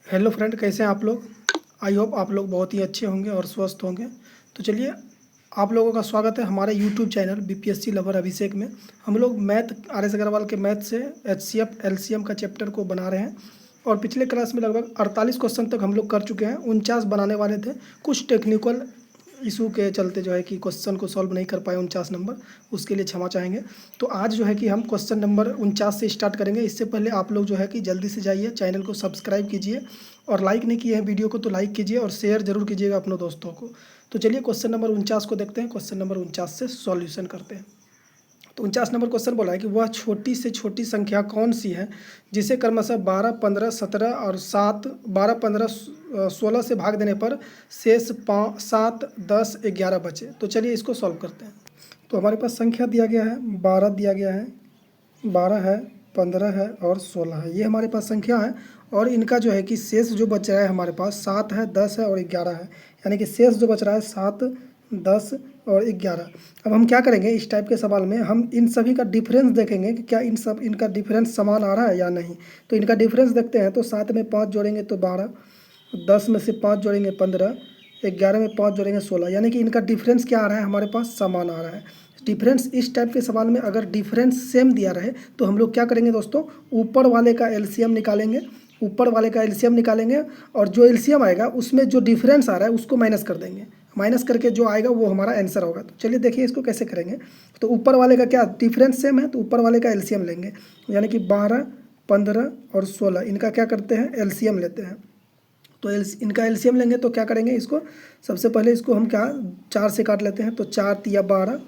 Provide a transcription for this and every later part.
Hello friend, कैसे हैं आप लोग। आई होप आप लोग बहुत ही अच्छे होंगे और स्वस्थ होंगे। तो चलिए, आप लोगों का स्वागत है हमारे यूट्यूब चैनल बीपीएससी लवर अभिषेक में। हम लोग मैथ आर एस अग्रवाल के मैथ से एचसीएफ एलसीएम का चैप्टर को बना रहे हैं और पिछले क्लास में लगभग 48 क्वेश्चन तक हम लोग कर चुके हैं। 49 बनाने वाले थे, कुछ टेक्निकल इशू के चलते जो है कि क्वेश्चन को सॉल्व नहीं कर पाए 49 नंबर, उसके लिए क्षमा चाहेंगे। तो आज जो है कि हम क्वेश्चन नंबर 49 से स्टार्ट करेंगे। इससे पहले आप लोग जो है कि जल्दी से जाइए, चैनल को सब्सक्राइब कीजिए और लाइक नहीं किए हैं वीडियो को तो लाइक कीजिए और शेयर जरूर कीजिएगा अपने दोस्तों को। तो चलिए क्वेश्चन नंबर 49 को देखते हैं। क्वेश्चन नंबर 49 से सॉल्यूशन करते हैं। तो 49 नंबर क्वेश्चन बोला है कि वह छोटी से छोटी संख्या कौन सी है जिसे क्रमशः 12, 15, 17 और 7, 12, 15, 16 से भाग देने पर शेष 5, 7, 10, 11 बचे। तो चलिए इसको सॉल्व करते हैं। तो हमारे पास संख्या दिया गया है, 12 दिया गया है, 12 है, 15 है और 16 है। ये हमारे पास संख्या है और इनका जो है कि शेष जो बच रहा है हमारे पास 7 है, 10 है और 11 है। यानी कि शेष जो बच रहा है 7, 10 और 11। अब हम क्या करेंगे, इस टाइप के सवाल में हम इन सभी का डिफरेंस देखेंगे कि क्या इनका डिफरेंस समान आ रहा है या नहीं। तो इनका डिफरेंस देखते हैं। तो 7 में 5 जोड़ेंगे तो 12, 10 में से 5 जोड़ेंगे 15, 11 में 5 जोड़ेंगे 16। यानी कि इनका डिफरेंस क्या आ रहा है, हमारे पास समान आ रहा है। डिफरेंस इस टाइप के सवाल में अगर डिफरेंस सेम दिया रहे तो हम लोग क्या करेंगे दोस्तों, ऊपर वाले का एलसीएम निकालेंगे। ऊपर वाले का एलसीएम निकालेंगे और जो एलसीएम आएगा उसमें जो डिफरेंस आ रहा है उसको माइनस कर देंगे। माइनस करके जो आएगा वो हमारा आंसर होगा। तो चलिए देखिए इसको कैसे करेंगे। तो ऊपर वाले का क्या डिफरेंस सेम है, तो ऊपर वाले का एलसीएम लेंगे। यानी कि 12, 15 और 16 इनका क्या करते हैं, एलसीएम लेते हैं। तो इनका एलसीएम लेंगे तो क्या करेंगे, इसको सबसे पहले इसको हम क्या 4 से काट लेते हैं। तो 4 तिया 12,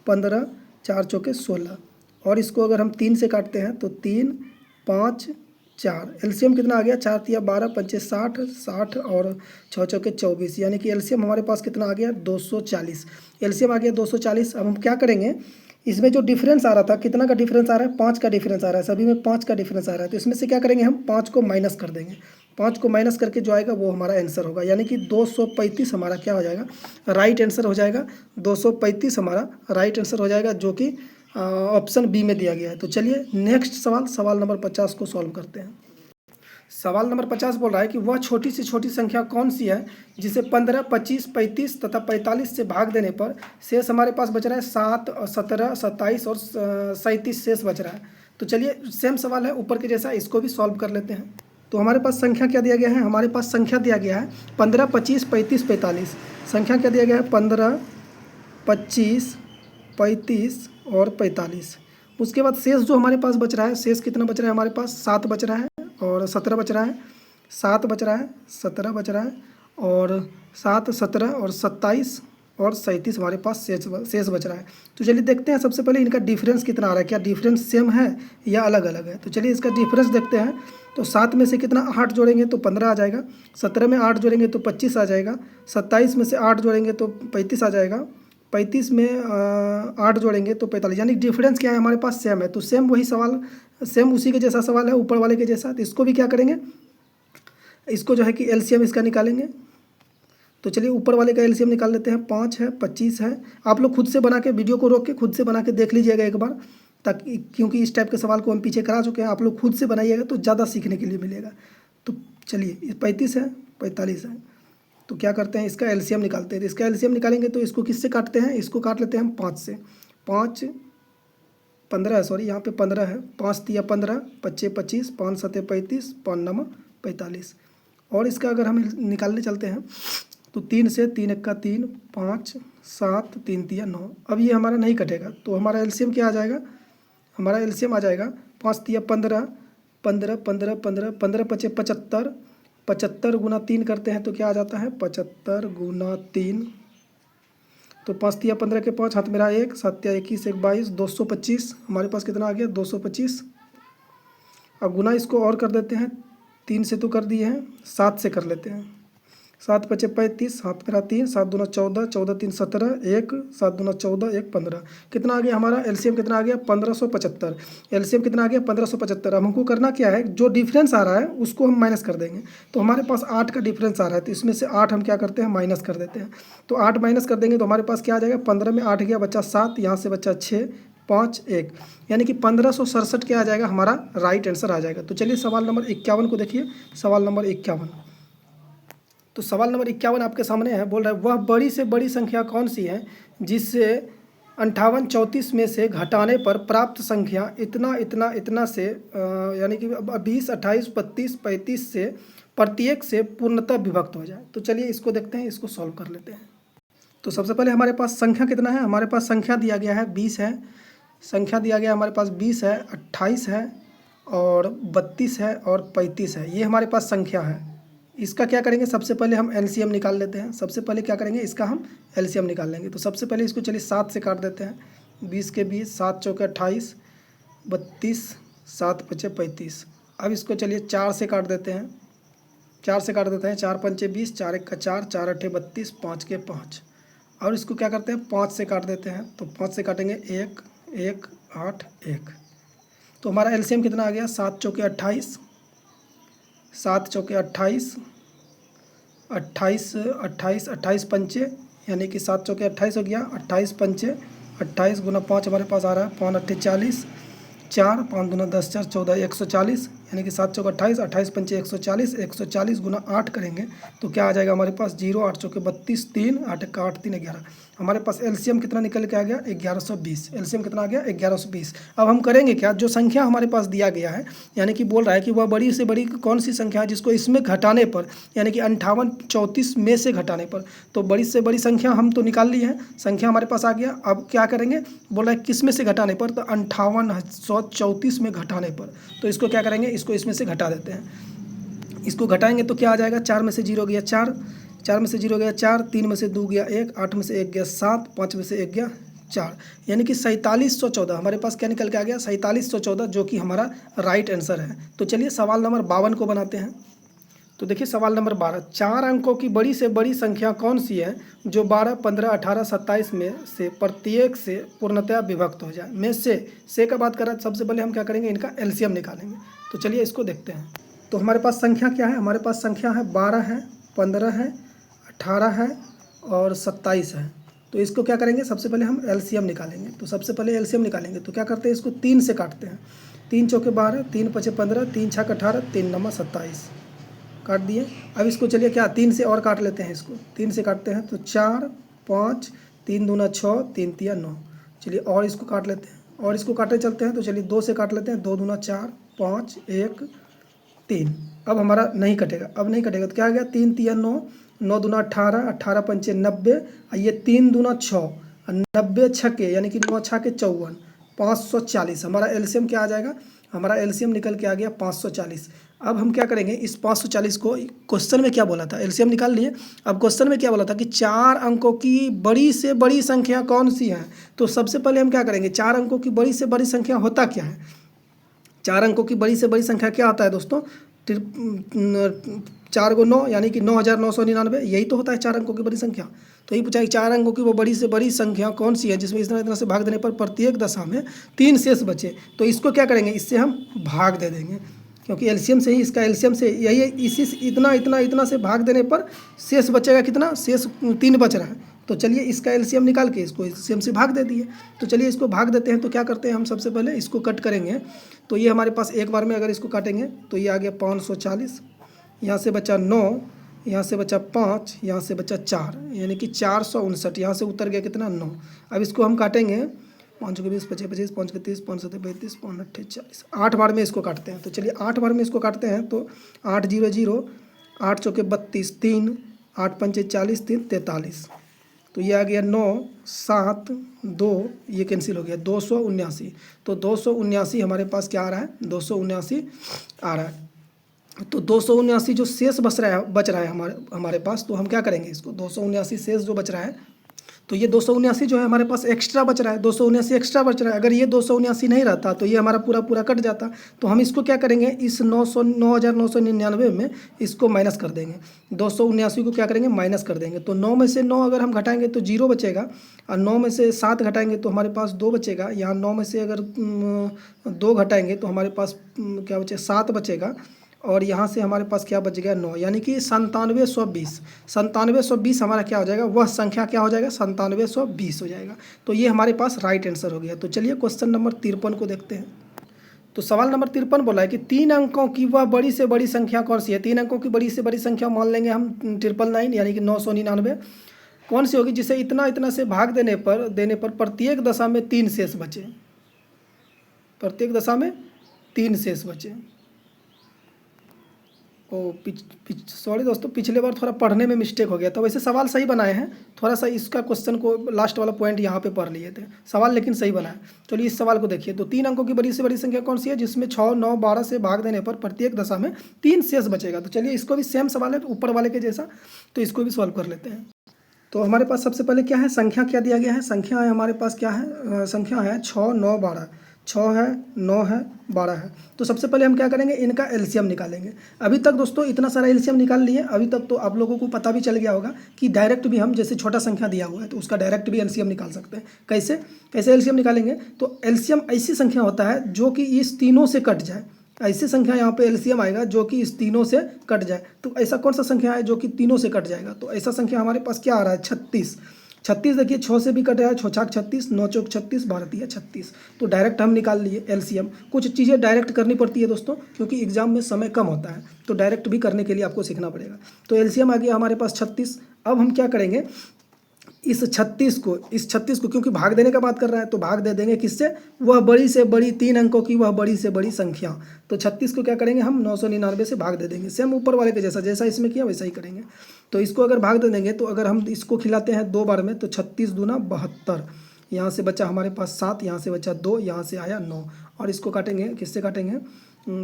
15, 4 चौके 16। और इसको अगर हम 3 से काटते हैं तो 3, 5, 4। एलसीएम कितना आ गया, 4 तिया 12, 5 60, 60 और 6 चौके 24। यानी कि एलसीएम हमारे पास कितना आ गया, 240। एलसीएम आ गया 240। अब हम क्या करेंगे, इसमें जो डिफरेंस आ रहा था, कितना का डिफरेंस आ रहा है, 5 का डिफरेंस आ रहा है। सभी में 5 का डिफरेंस आ रहा है। तो इसमें से क्या करेंगे, हम 5 को माइनस कर देंगे। 5 को माइनस करके जो आएगा वो हमारा आंसर होगा। यानी कि 235 हमारा क्या हो जाएगा, राइट आंसर हो जाएगा। 235 हमारा राइट आंसर हो जाएगा, जो कि ऑप्शन बी में दिया गया है। तो चलिए नेक्स्ट सवाल, सवाल नंबर 50 को सॉल्व करते हैं। सवाल नंबर 50 बोल रहा है कि वह छोटी से छोटी संख्या कौन सी है जिसे 15, 25, 35 तथा 45 से भाग देने पर शेष हमारे पास बच रहा है 7, 17, 27 और 37 शेष बच रहा है। तो चलिए सेम सवाल है ऊपर के जैसा, इसको भी सॉल्व कर लेते हैं। तो हमारे पास संख्या क्या दिया गया है, हमारे पास संख्या दिया गया है 15, 25, 35, 45। संख्या क्या दिया गया है, 15, 25, 35 और 45। उसके बाद शेष जो हमारे पास बच रहा है, शेष कितना बच रहा है हमारे पास, 7 बच रहा है और 17 बच रहा है, 7 बच रहा है, 17 बच रहा है और 7, 17 और 27 और 37 हमारे पास शेष बच रहा है। तो चलिए देखते हैं सबसे पहले इनका डिफरेंस कितना आ रहा है, क्या डिफरेंस सेम है या अलग अलग है। तो चलिए इसका डिफरेंस देखते हैं। तो 7 में से कितना 8 जोड़ेंगे तो 15 आ जाएगा, 17 में 8 जोड़ेंगे तो 25 आ जाएगा, 27 में से 8 जोड़ेंगे तो 35 आ जाएगा, 35 में 8 जोड़ेंगे तो 45। यानी डिफरेंस क्या है, हमारे पास सेम है। तो सेम वही सवाल, सेम उसी के जैसा सवाल है ऊपर वाले के जैसा। तो इसको भी क्या करेंगे, इसको जो है कि एलसीएम इसका निकालेंगे। तो चलिए ऊपर वाले का एलसीएम निकाल लेते हैं। 5 है, 25 है। आप लोग खुद से बना के, वीडियो को रोक के खुद से बना के देख लीजिएगा एक बार, ताकि क्योंकि इस टाइप के सवाल को हम पीछे करा चुके हैं। आप लोग खुद से बनाइएगा तो ज़्यादा सीखने के लिए मिलेगा। तो चलिए 35 है, 45 है। तो क्या करते हैं, इसका एलसीएम निकालते हैं। तो इसका एलसीएम निकालेंगे तो इसको किससे काटते हैं, इसको काट लेते हैं हम 5 से। 5, 15 है, सॉरी यहाँ पे 15 है। 5 तिया 15, 25, 25, 5 सते 35, 5 नम 45। और इसका अगर हम निकालने चलते हैं तो 3 से 3 1 का 3, 5, 7, 3 तिया 9। अब ये हमारा नहीं कटेगा तो हमारा एलसीएम क्या आ जाएगा, हमारा एलसीएम आ जाएगा 5 तिया 15, 15, 15, 15, 15 पचे 75, 75 गुना 3 करते हैं तो क्या आ जाता है, 75 गुना 3। तो 5 तिया 15 के 5, हाथ मेरा 1, 7 तिया 21, 1 22, 225 हमारे पास कितना आ गया, 225। अब गुना इसको और कर देते हैं, 3 से तो कर दिए हैं, 7 से कर लेते हैं। 7 पचे 35, हाथ मेरा 3, 7 दूना 14, 14 3 17, 1, 7 दूना 14, 1 15। कितना आ गया हमारा एलसीएम, कितना आ गया 1575। एलसीएम कितना आ गया 1575। अब हमको करना क्या है, जो डिफरेंस आ रहा है उसको हम माइनस कर देंगे। तो हमारे पास 8 का डिफरेंस आ रहा है, तो इसमें से 8 हम क्या करते हैं, माइनस कर देते हैं। तो 8 माइनस कर देंगे तो हमारे पास क्या आ जाएगा, 15 में 8 गया बच्चा 7, यहाँ से बच्चा 6, 5 1, यानी कि 1567 क्या आ जाएगा, हमारा राइट आंसर आ जाएगा। तो चलिए सवाल नंबर 51 को देखिए। सवाल नंबर 51, तो सवाल नंबर 51 आपके सामने है। बोल रहा है वह बड़ी से बड़ी संख्या कौन सी है जिससे 58 34 में से घटाने पर प्राप्त संख्या इतना इतना इतना से यानी कि 20 28 32 35 से प्रत्येक से पूर्णतः विभक्त हो जाए। तो चलिए इसको देखते हैं, इसको सॉल्व कर लेते हैं। तो सबसे पहले हमारे पास संख्या कितना है, हमारे पास संख्या दिया गया है 20 है, संख्या दिया गया हमारे पास 20 है, 28 है और 32 है और 35 है, ये हमारे पास संख्या है। इसका क्या करेंगे, सबसे पहले हम एलसीएम निकाल लेते हैं। सबसे पहले क्या करेंगे, इसका हम एलसीएम निकाल लेंगे। तो सबसे पहले इसको चलिए 7 से काट देते हैं। 20 के 20, 7 चौके 28, 32, 7 पचे 35। अब इसको चलिए 4 से काट देते हैं। 4 से काट देते हैं, 4 पंचे 20, 4 एक का 4, 4 अठे 32, 5 के 5। और इसको क्या करते हैं, 5 से काट देते हैं। तो 5 से काटेंगे 1 1 8 1। तो हमारा एलसीएम कितना आ गया, 7 चौके 28, 7 चौके 28, 28 28 28 पंचे, यानी कि 7 चौके 28 हो गया। 28 पंचे 28 गुना 5 हमारे पास आ रहा है 5 अट्ठे 40, 4 5 दूना 10 4 14 140, यानी कि 7 चौके 28, 28 पंचे 140, 140 गुना 8 करेंगे तो क्या आ जाएगा हमारे पास 0, 8 चौके 32, 3 8 का 8 3 11। हमारे पास एलसीएम कितना निकल के आ गया, 1120। एलसीएम कितना आ गया, 1120। अब हम करेंगे क्या, जो संख्या हमारे पास दिया गया है, यानी कि बोल रहा है कि वह बड़ी से बड़ी कौन सी संख्या है जिसको इसमें घटाने पर, यानी कि 58 34 में से घटाने पर, तो बड़ी से बड़ी संख्या हम तो निकाल ली है, संख्या हमारे पास आ गया। अब क्या करेंगे, बोल रहा है किस में से घटाने पर, तो 5834 में घटाने पर। तो इसको क्या करेंगे, इसको इसमें से घटा देते हैं। इसको घटाएंगे तो क्या आ जाएगा, 4 में से 0 गया 4, 4 में से 0 गया 4, 3 में से 2 गया 1, 8 में से 1 गया 7, 5 में से 1 गया 4, यानी कि 4714 हमारे पास क्या निकल के आ गया, 4714, जो कि हमारा राइट आंसर है। तो चलिए सवाल नंबर 52 को बनाते हैं। तो देखिए सवाल नंबर 12, 4 अंकों की बड़ी से बड़ी संख्या कौन सी है जो 12 15 18 27 में से प्रत्येक से पूर्णतया विभक्त हो जाए। में से का बात कर रहा है, सबसे पहले हम क्या करेंगे, इनका एलसीएम निकालेंगे। तो चलिए इसको देखते हैं। तो हमारे पास संख्या क्या है, हमारे पास संख्या है 12 है, 15 है, 18 है और 27 है। तो इसको क्या करेंगे, सबसे पहले हम एलसीएम निकालेंगे। तो सबसे पहले एलसीएम निकालेंगे तो क्या करते हैं, इसको 3 से काटते हैं। 3 चौके 12, 3 पचे 15, 3 छक 18, 3 नमा 27, काट दिए। अब इसको चलिए क्या 3 से और काट लेते हैं, इसको 3 से काटते हैं तो 4 5, 3 दूना 6, 3 तिया 9। चलिए और इसको काट लेते हैं, और इसको काटते चलते हैं। तो चलिए 2 से काट लेते हैं, 2 दूना 4, 5 1 3। अब हमारा नहीं कटेगा, अब नहीं कटेगा तो क्या आ गया, 3 तिया 9, 9 दूना 18, 18 पंचे 90, ये 3 दूना 6, 90 छके यानी कि 9 छके 54, 540। हमारा एलसीएम क्या आ जाएगा, हमारा एलसीएम निकल के आ गया 540। अब हम क्या करेंगे, इस 540 को क्वेश्चन में क्या बोला था, एलसीएम निकाल लिए। अब क्वेश्चन में क्या बोला था कि 4 अंकों की बड़ी से बड़ी संख्या कौन सी है। तो सबसे पहले हम क्या करेंगे, 4 अंकों की बड़ी से बड़ी संख्या होता क्या है, 4 अंकों की बड़ी से बड़ी संख्या क्या होता है दोस्तों, 4 को 9 यानी कि 9999, यही तो होता है 4 अंकों की बड़ी संख्या। तो यही पूछा कि 4 अंकों की वो बड़ी से बड़ी संख्या कौन सी है जिसमें इस तरह से भाग देने पर प्रत्येक दशा में 3 शेष बचे। तो इसको क्या करेंगे, इससे हम भाग दे देंगे, क्योंकि एलसीएम से ही, इसका एलसीएम से यही है, इसी इतना इतना इतना से भाग देने पर शेष बचेगा कितना, शेष 3 बच रहा है। तो चलिए इसका एलसीएम निकाल के इसको एलसीएम से भाग दे दिए। तो चलिए इसको भाग देते हैं। तो क्या करते हैं हम, सबसे पहले इसको कट करेंगे। तो ये हमारे पास एक बार में अगर इसको काटेंगे तो ये आ गया 540, यहाँ से बचा 9, यहाँ से बचा 5, यहाँ से बचा 4, यानी कि 459, यहाँ से उतर गया कितना 9। अब इसको हम काटेंगे, 5 के 20 25 25, 5 के 30, 5 7 35, 5 8 40, 8 बार में इसको काटते हैं। तो चलिए 8 बार में इसको काटते हैं। तो 8 0 0, 8 चौके 32, 3, 8 पंचे 40, 3 43। तो ये आ गया 9 7 2, ये कैंसिल हो गया 279। तो 279 हमारे पास क्या आ रहा है, 279 आ रहा है। तो 279 जो शेष बच रहा है हमारे पास, तो हम क्या करेंगे, इसको 279 शेष जो बच रहा है, तो ये 279 जो है हमारे पास एक्स्ट्रा बच रहा है, 279 एक्स्ट्रा बच रहा है। अगर ये 279 नहीं रहता तो ये हमारा पूरा कट जाता। तो हम इसको क्या करेंगे, इस 9999 में इसको माइनस कर देंगे, 279 को क्या करेंगे, माइनस कर देंगे। तो 9 में से 9 अगर हम घटाएंगे तो 0 बचेगा, और 9 में से 7 घटाएंगे तो हमारे पास 2 बचेगा। यहाँ 9 में से अगर 2 घटाएंगे तो हमारे पास क्या बचे, 7 बचेगा। और यहाँ से हमारे पास क्या बच गया 9, यानी कि 9720। 9720 हमारा क्या हो जाएगा, वह संख्या क्या हो जाएगा, 9720 हो जाएगा। तो ये हमारे पास राइट आंसर हो गया। तो चलिए क्वेश्चन नंबर 53 को देखते हैं। तो सवाल नंबर 53 बोला है कि 3 अंकों की वह बड़ी से बड़ी संख्या कौन सी है। 3 अंकों की बड़ी से बड़ी संख्या मान लेंगे हम 999 यानी कि 999। कौन सी होगी जिसे इतना इतना से भाग देने पर प्रत्येक दशा में 3 शेष बचे। प्रत्येक दशा में 3 शेष बचे। सॉरी दोस्तों, पिछले बार थोड़ा पढ़ने में मिस्टेक हो गया था। वैसे सवाल सही बनाए हैं, थोड़ा सा इसका क्वेश्चन को लास्ट वाला पॉइंट यहाँ पे पढ़ लिए थे, सवाल लेकिन सही बनाया। चलिए इस सवाल को देखिए। तो 3 अंकों की बड़ी से बड़ी संख्या कौन सी है जिसमें 6, 9, 12 से भाग देने पर प्रत्येक दशा में 3 शेष बचेगा। तो चलिए इसको भी सेम सवाल है ऊपर वाले के जैसा, तो इसको भी सॉल्व कर लेते हैं। तो हमारे पास सबसे पहले क्या है, संख्या क्या दिया गया है। संख्या है हमारे पास क्या है, संख्या है 6, 9, 12। 6 है, 9 है, 12 है। तो सबसे पहले हम क्या करेंगे, इनका एलसीएम निकालेंगे। अभी तक दोस्तों इतना सारा एलसीएम निकाल लिए। अभी तक तो आप लोगों को पता भी चल गया होगा कि डायरेक्ट भी हम, जैसे छोटा संख्या दिया हुआ है तो उसका डायरेक्ट भी एलसीएम निकाल सकते हैं। कैसे कैसे एलसीएम निकालेंगे, तो एलसीएम ऐसी संख्या होता है जो कि इस तीनों से कट जाए। ऐसी संख्या यहाँ पे एलसीएम आएगा जो कि इस तीनों से कट जाए। तो ऐसा कौन सा संख्या है जो कि तीनों से कट जाएगा, तो ऐसा संख्या हमारे पास क्या आ रहा है, 36। 36 देखिए 6 से भी कट रहा है, 6 छाक 36, 9 चौक 36, 12 तिया 36। तो डायरेक्ट हम निकाल लिए एलसीएम। कुछ चीज़ें डायरेक्ट करनी पड़ती है दोस्तों, क्योंकि एग्जाम में समय कम होता है, तो डायरेक्ट भी करने के लिए आपको सीखना पड़ेगा। तो एलसीएम आ गया हमारे पास 36। अब हम क्या करेंगे, इस 36 को क्योंकि भाग देने का बात कर रहा है तो भाग दे देंगे किससे, वह बड़ी से बड़ी 3 अंकों की वह बड़ी से बड़ी संख्या। तो 36 को क्या करेंगे हम 999 से भाग दे देंगे। सेम ऊपर वाले के जैसा इसमें किया वैसा ही करेंगे। तो इसको अगर भाग दे देंगे, तो अगर हम इसको खिलाते हैं 2 बार में, तो 36 दूना 72। यहाँ से बचा हमारे पास 7, यहाँ से बचा 2, यहाँ से आया 9। और इसको काटेंगे, किससे काटेंगे,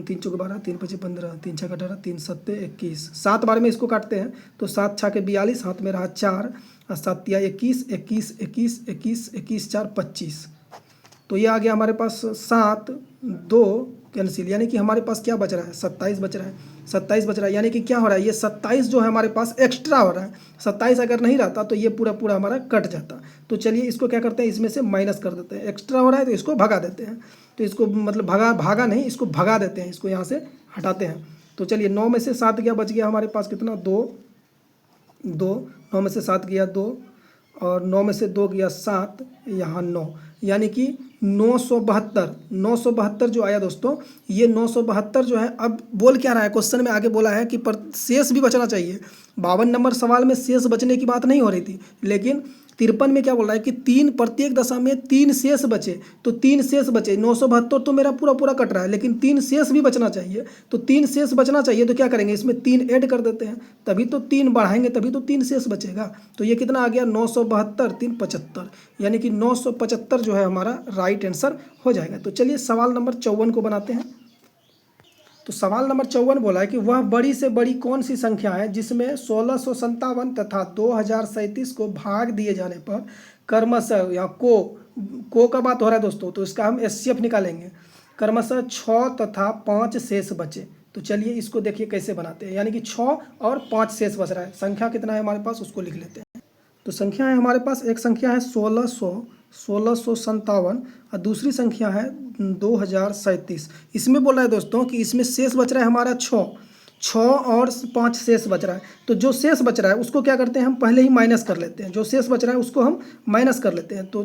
3 चौक 12, 3 पचे 15, 3 छक 18, 3 सत्ते 21। 7 बार में इसको काटते हैं तो 7 छाके 42, हाथ में रहा 4 और 7 तिया 21, 21, 21, 21, 21, 4 25। तो ये आ गया हमारे पास 7, 2 कैंसिल, यानी कि हमारे पास क्या बच रहा है, 27 बच रहा है। 27 बच रहा है, यानी कि क्या हो रहा है, ये 27 जो है हमारे पास एक्स्ट्रा हो रहा है। 27 अगर नहीं रहता तो ये पूरा पूरा हमारा कट जाता। तो चलिए इसको क्या करते हैं, इसमें से माइनस कर देते हैं। एक्स्ट्रा हो रहा है तो इसको भगा देते हैं। तो इसको मतलब भागा नहीं, इसको भगा देते हैं, इसको यहाँ से हटाते हैं। तो चलिए 9 में से 7 गया, बच गया हमारे पास कितना, 2। 9 में से 7 गया 2, और 9 में से 2 गया 7, यहाँ 9, यानी कि 972। 972 जो आया दोस्तों, ये 972 जो है, अब बोल क्या रहा है क्वेश्चन में, आगे बोला है कि पर शेष भी बचना चाहिए। 52 नंबर सवाल में शेष बचने की बात नहीं हो रही थी, लेकिन 53 में क्या बोल रहा है कि 3 प्रत्येक दशा में 3 शेष बचे। तो 3 शेष बचे, 972 तो मेरा पूरा पूरा कट रहा है, लेकिन 3 शेष भी बचना चाहिए। तो 3 शेष बचना चाहिए, तो क्या करेंगे, इसमें 3 ऐड कर देते हैं, तभी तो 3 बढ़ाएंगे, तभी तो 3 शेष बचेगा। तो ये कितना आ गया, 972, 3 75, यानी कि 975 जो है हमारा राइट आंसर हो जाएगा। तो चलिए सवाल नंबर 54 को बनाते हैं। तो सवाल नंबर 54 बोला है कि वह बड़ी से बड़ी कौन सी संख्या है जिसमें 1657 तथा 2037 को भाग दिए जाने पर क्रमशः, या को का बात हो रहा है दोस्तों, तो इसका हम एचसीएफ निकालेंगे। क्रमशः 6 तथा 5 शेष बचे। तो चलिए इसको देखिए कैसे बनाते हैं, यानी कि 6 और 5 शेष बच रहा है। संख्या कितना है हमारे पास, उसको लिख लेते हैं। तो संख्या है हमारे पास, एक संख्या है 1657 और दूसरी संख्या है 2037। इसमें बोल रहा है दोस्तों कि इसमें शेष बच रहा है हमारा 6 और 5 शेष बच रहा है। तो जो शेष बच रहा है उसको क्या करते हैं, हम पहले ही माइनस कर लेते हैं। जो शेष बच रहा है उसको हम माइनस कर लेते हैं। तो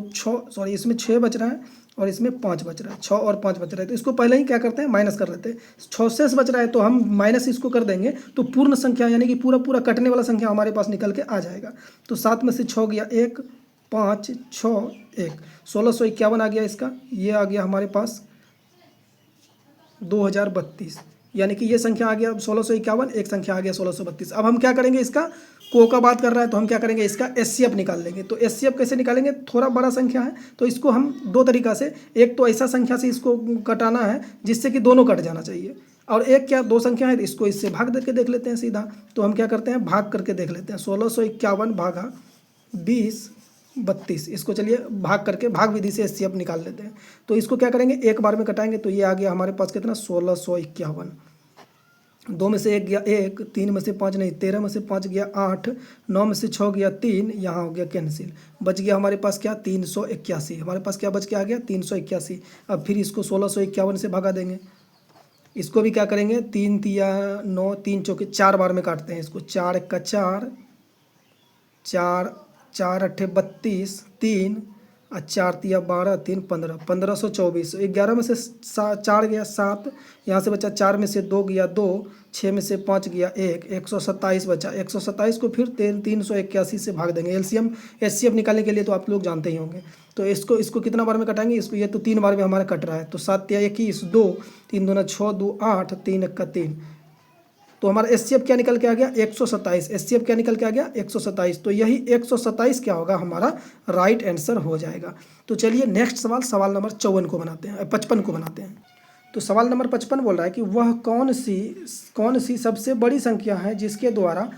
इसमें 6 बच रहा है और इसमें 5 बच रहा है, 6 और 5 बच रहा है, तो इसको पहले ही क्या करते हैं, माइनस कर लेते हैं। 6 शेष बच रहा है तो हम माइनस इसको कर देंगे, तो पूर्ण संख्या यानी कि पूरा पूरा कटने वाला संख्या हमारे पास निकल के आ जाएगा। तो 7 में से 6 गया 1, 5, 6, 1, 1651 आ गया इसका। ये आ गया हमारे पास 2032, यानी कि ये संख्या आ गया 1651, एक संख्या आ गया 1632। अब हम क्या करेंगे, इसका को का बात कर रहा है तो हम क्या करेंगे, इसका एचसीएफ निकाल लेंगे। तो एचसीएफ कैसे निकालेंगे, थोड़ा बड़ा संख्या है तो इसको हम 2 तरीका से, एक तो ऐसा संख्या से इसको कटाना है जिससे कि दोनों कट जाना चाहिए, और एक क्या 2 संख्या है इसको इससे भाग दे के देख लेते हैं सीधा। तो हम क्या करते हैं, भाग करके देख लेते हैं। 1651 भागा 20 32, इसको चलिए भाग करके भाग विधि से एचसीएफ निकाल लेते हैं। तो इसको क्या करेंगे, एक बार में कटाएंगे। तो ये आ गया हमारे पास कितना, 1651। 2 में से 1 गया 1, 3 में से 5 नहीं, 13 में से 5 गया 8, 9 में से 6 गया 3, यहाँ हो गया कैंसिल। बच गया हमारे पास क्या, 381। हमारे पास क्या बच के आ गया, 381। अब फिर इसको 1651 से भगा देंगे। इसको भी क्या करेंगे, 3 तिया 9, 3 चौके 4 बार में काटते हैं इसको। 4 1 4, 4 4 8 32, 3 और 4 तिया 12, 3 15, 1524। 11 में से 4 गया 7, यहाँ से बचा 4 में से 2 गया 2, 6 में से 5 गया 1, 127 बचा। 127 को फिर 381 से भाग देंगे। एलसीएम एचसीएफ निकालने के लिए तो आप लोग जानते ही होंगे। तो इसको कितना बार में कटाएंगे, इसको ये तो 3 बार में हमारा कट रहा है। तो 7 तिया 21, 2 3 दूना 6, 2 8, 3 1 3। तो हमारा एचसीएफ क्या निकल के आ गया, 127। एचसीएफ क्या निकल के आ गया, 127। तो यही 127 क्या होगा, हमारा राइट आंसर हो जाएगा। तो चलिए नेक्स्ट सवाल, सवाल नंबर 54 को बनाते हैं, 55 को बनाते हैं। तो सवाल नंबर 55 बोल रहा है कि वह कौन सी सबसे बड़ी संख्या है जिसके द्वारा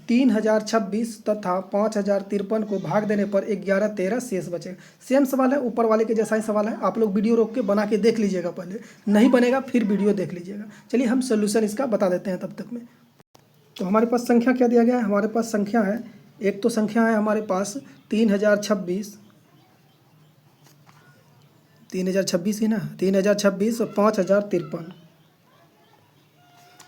3026 तथा 5053 को भाग देने पर 11 13 शेष बचेगा। सेम सवाल है, ऊपर वाले के जैसा ही सवाल है। आप लोग वीडियो रोक के बना के देख लीजिएगा, पहले नहीं बनेगा फिर वीडियो देख लीजिएगा। चलिए हम सोल्यूशन इसका बता देते हैं तब तक में। तो हमारे पास संख्या क्या दिया गया है, हमारे पास संख्या है, एक तो संख्या है हमारे पास 3026 ही ना, 3026 और 5053।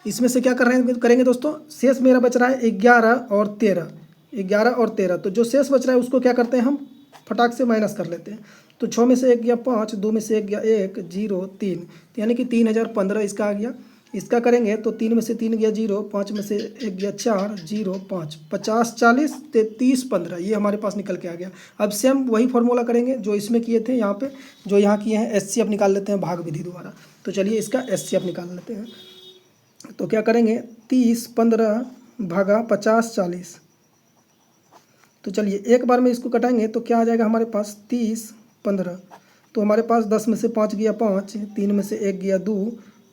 इसमें से क्या करेंगे दोस्तों, शेष मेरा बच रहा है 11 और 13, 11 और 13। तो जो शेष बच रहा है उसको क्या करते हैं हम, फटाक से माइनस कर लेते हैं। तो 6 में से 1 गया 5, 2 में से 1 गया 1, 0 3, तो यानी कि 3015 इसका आ गया। इसका करेंगे तो 3 में से 3 गया 0, 5 में से 1 गया 4, 0 5, 50 40 30 15, ये हमारे पास निकल के आ गया। अब सेम वही फॉर्मूला करेंगे जो इसमें किए थे, यहाँ पे जो यहाँ किए हैं, एचसीएफ निकाल लेते हैं भाग विधि द्वारा। तो चलिए इसका एचसीएफ निकाल लेते हैं। तो क्या करेंगे, 30 15 भागा 50 40। तो चलिए एक बार में इसको कटाएंगे तो क्या आ जाएगा हमारे पास, 30 15। तो हमारे पास 10 में से 5 गया 5, 3 में से 1 गया 2,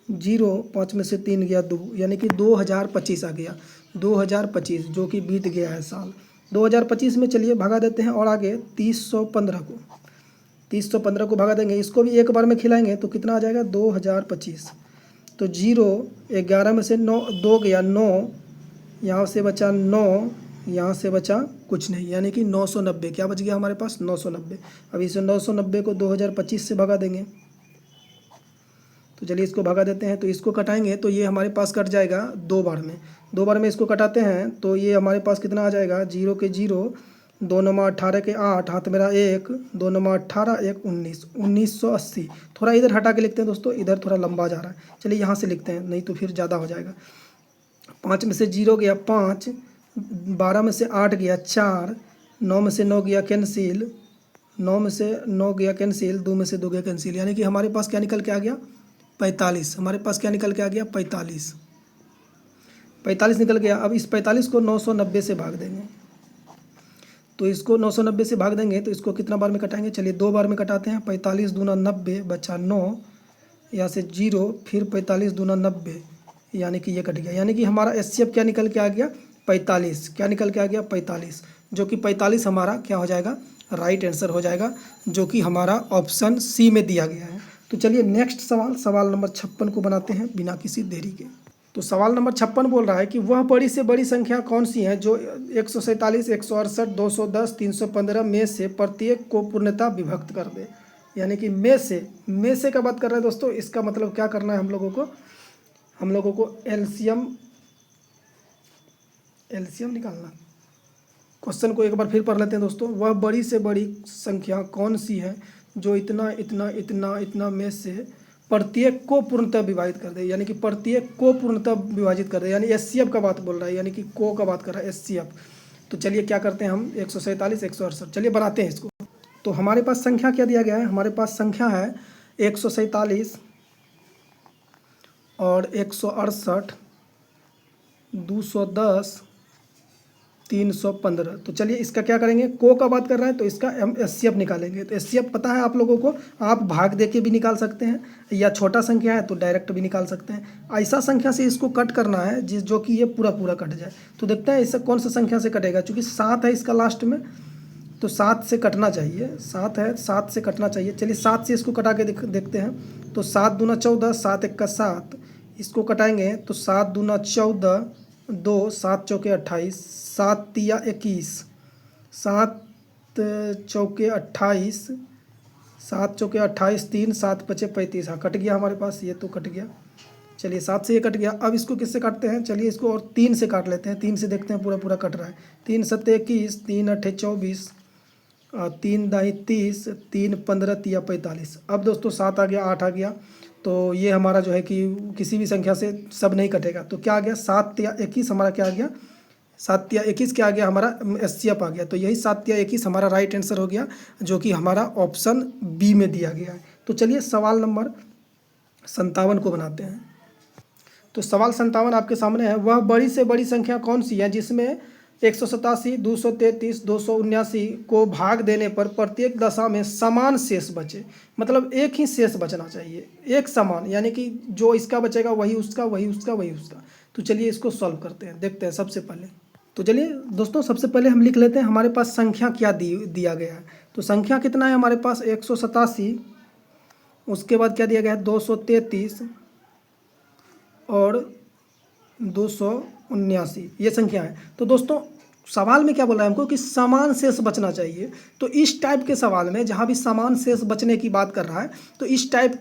0 5 में से 3 गया 2, यानी कि 2025 आ गया। 2025 जो कि बीत गया है साल 2025 में। चलिए भगा देते हैं और आगे 3015 को भगा देंगे। इसको भी एक बार में खिलाएंगे तो कितना आ जाएगा, 2025। तो 0 11 में से 9 2 गया 9, यहाँ से बचा 9, यहाँ से बचा कुछ नहीं, यानी कि 990। क्या बच गया हमारे पास, 990। अब इसे 990 को 2025 से भगा देंगे। तो चलिए इसको भगा देते हैं। तो इसको कटाएंगे तो ये हमारे पास कट जाएगा 2 बार में। 2 बार में इसको कटाते हैं तो ये हमारे पास कितना आ जाएगा, 0 के 0, 2 9 18 के 8, हाथ मेरा 1, 2 9 18 1 19, 1980। थोड़ा इधर हटा के लिखते हैं दोस्तों, इधर थोड़ा लंबा जा रहा है। चलिए यहाँ से लिखते हैं, नहीं तो फिर ज़्यादा हो जाएगा। 5 में से 0 गया 5, 12 में से 8 गया 4, 9 में से 9 गया कैंसिल, 9 में से 9 गया कैंसिल, 2 में से 2 गया कैंसिल, यानी कि हमारे पास क्या निकल के आ गया, 45। हमारे पास क्या निकल के आ गया, 45 निकल गया। अब इस 45 को 990 से भाग देंगे। तो इसको 990 से भाग देंगे तो इसको कितना बार में कटाएंगे, चलिए 2 बार में कटाते हैं। 45 दूना 90 बचा 9, यहाँ से 0, फिर 45 दूना 90, यानी कि ये कट गया। यानी कि हमारा एचसीएफ क्या निकल के आ गया, 45। क्या निकल के आ गया, 45, जो कि 45 हमारा क्या हो जाएगा, राइट आंसर हो जाएगा, जो कि हमारा ऑप्शन सी में दिया गया है। तो चलिए नेक्स्ट सवाल, सवाल नंबर 56 को बनाते हैं बिना किसी देरी के। तो सवाल नंबर 56 बोल रहा है कि वह बड़ी से बड़ी संख्या कौन सी है जो 147 168 210 315 में से प्रत्येक को पूर्णतः विभक्त कर दे। यानी कि में से का बात कर रहे हैं दोस्तों। इसका मतलब क्या करना है हम लोगों को एलसीएम निकालना। क्वेश्चन को एक बार फिर पढ़ लेते हैं दोस्तों। वह बड़ी से बड़ी संख्या कौन सी है जो इतना इतना इतना इतना में से प्रत्येक को पूर्णतः विभाजित कर दे, यानी कि प्रत्येक को पूर्णतः विभाजित कर दे, यानी एचसीएफ का बात बोल रहा है, यानी कि को का बात कर रहा है, एचसीएफ। तो चलिए क्या करते हैं हम, 147 168, चलिए बनाते हैं इसको। तो हमारे पास संख्या क्या दिया गया है, हमारे पास संख्या है 147 और 168, 210 315। तो चलिए इसका क्या करेंगे, को का बात कर रहा है तो इसका हम एचसीएफ निकालेंगे। तो एचसीएफ पता है आप लोगों को, आप भाग दे के भी निकाल सकते हैं, या छोटा संख्या है तो डायरेक्ट भी निकाल सकते हैं। ऐसा संख्या से इसको कट करना है जो कि ये पूरा कट जाए। तो देखते हैं इससे कौन सा संख्या से कटेगा, चूँकि 7 है इसका लास्ट में, तो 7 से कटना चाहिए। 7 है, 7 से कटना चाहिए। चलिए 7 से इसको कटा के देखते हैं। तो 7 दूना 14, 7 1 का 7, इसको कटाएंगे तो 7 दूना 14, 2 7 चौके 28, 7 तिया 21, 7 चौके 28, 7 चौके 28, 3 7 पचे 35। हाँ कट गया हमारे पास, ये तो कट गया। चलिए 7 से ये कट गया। अब इसको किससे काटते हैं, चलिए इसको और 3 से काट लेते हैं। 3 से देखते हैं पूरा पूरा कट रहा है। 3 सत्ते 21, 3 अट्ठे 24, 3 दाई 30, 3 15 तिया 45। अब दोस्तों 7 आ गया, 8 आ गया, तो ये हमारा जो है कि किसी भी संख्या से सब नहीं कटेगा। तो क्या आ गया, 7 तिया 21 हमारा क्या आ गया, 7 तिया 21 क्या आ गया हमारा, एचसीएफ आ गया। तो यही 7 तिया 21 हमारा राइट आंसर हो गया, जो कि हमारा ऑप्शन बी में दिया गया है। तो चलिए सवाल नंबर 57 को बनाते हैं। तो सवाल 57 आपके सामने है, वह बड़ी से बड़ी संख्या कौन सी है जिसमें 187, 233, 279 को भाग देने पर प्रत्येक दशा में समान शेष बचे। मतलब एक ही शेष बचना चाहिए, एक समान, यानी कि जो इसका बचेगा वही उसका, वही उसका, वही उसका। तो चलिए इसको सॉल्व करते हैं, देखते हैं सबसे पहले। तो चलिए दोस्तों सबसे पहले हम लिख लेते हैं हमारे पास संख्या क्या दिया गया है। तो संख्या कितना है हमारे पास, 187, उसके बाद क्या दिया गया है 233 और 279, ये संख्या है। तो दोस्तों सवाल में क्या बोल रहा है हमको कि समान शेष बचना चाहिए। तो इस टाइप के सवाल में जहाँ भी समान शेष बचने की बात कर रहा है, तो इस टाइप